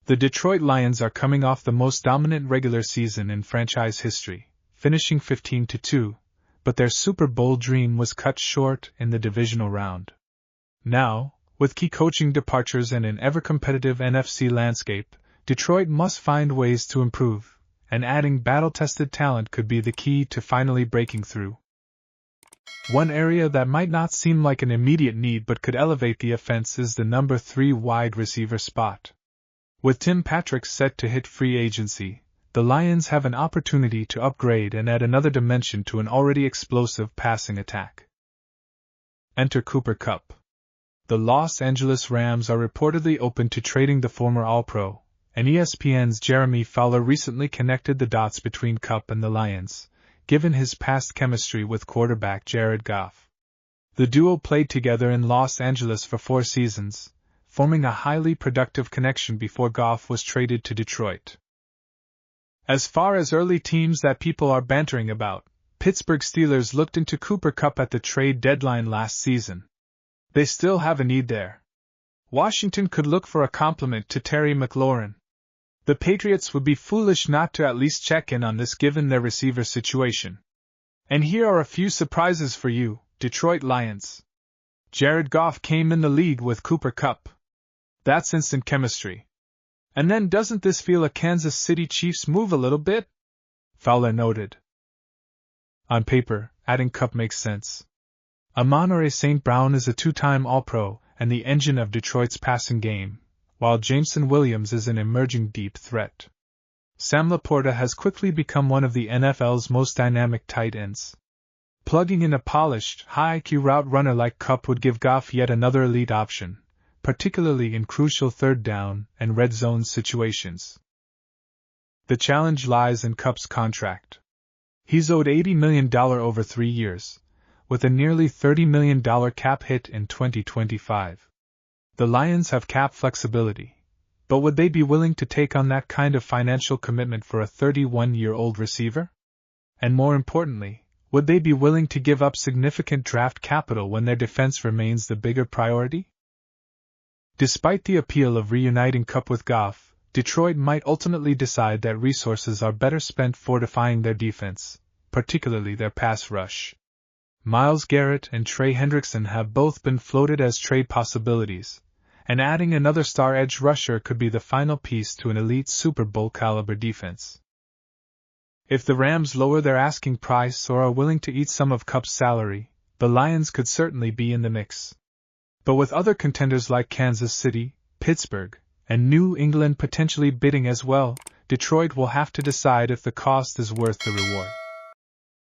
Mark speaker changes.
Speaker 1: The Detroit Lions are coming off the most dominant regular season in franchise history, finishing 15-2, but their Super Bowl dream was cut short in the divisional round. Now, with key coaching departures and an ever-competitive NFC landscape, Detroit must find ways to improve, and adding battle-tested talent could be the key to finally breaking through. One area that might not seem like an immediate need but could elevate the offense is the number 3 wide receiver spot. With Tim Patrick set to hit free agency, the Lions have an opportunity to upgrade and add another dimension to an already explosive passing attack. Enter Cooper Kupp. The Los Angeles Rams are reportedly open to trading the former All-Pro, and ESPN's Jeremy Fowler recently connected the dots between Kupp and the Lions, given his past chemistry with quarterback Jared Goff. The duo played together in Los Angeles for 4 seasons, forming a highly productive connection before Goff was traded to Detroit. As far as early teams that people are bantering about, Pittsburgh Steelers looked into Cooper Kupp at the trade deadline last season. They still have a need there. Washington could look for a complement to Terry McLaurin. The Patriots would be foolish not to at least check in on this given their receiver situation. And here are a few surprises for you, Detroit Lions. Jared Goff came in the league with Cooper Kupp. That's instant chemistry. And then doesn't this feel a Kansas City Chiefs move a little bit? Fowler noted. On paper, adding Kupp makes sense. Amon-Ra St. Brown is a 2-time All-Pro and the engine of Detroit's passing game, while Jameson Williams is an emerging deep threat. Sam Laporta has quickly become one of the NFL's most dynamic tight ends. Plugging in a polished, high-IQ route runner like Kupp would give Goff yet another elite option, particularly in crucial third down and red zone situations. The challenge lies in Kupp's contract. He's owed $80 million over 3 years, with a nearly $30 million cap hit in 2025. The Lions have cap flexibility, but would they be willing to take on that kind of financial commitment for a 31-year-old receiver? And more importantly, would they be willing to give up significant draft capital when their defense remains the bigger priority? Despite the appeal of reuniting Kupp with Goff, Detroit might ultimately decide that resources are better spent fortifying their defense, particularly their pass rush. Myles Garrett and Trey Hendrickson have both been floated as trade possibilities, and adding another star edge rusher could be the final piece to an elite Super Bowl caliber defense. If the Rams lower their asking price or are willing to eat some of Kupp's salary, the Lions could certainly be in the mix. But with other contenders like Kansas City, Pittsburgh, and New England potentially bidding as well, Detroit will have to decide if the cost is worth the reward.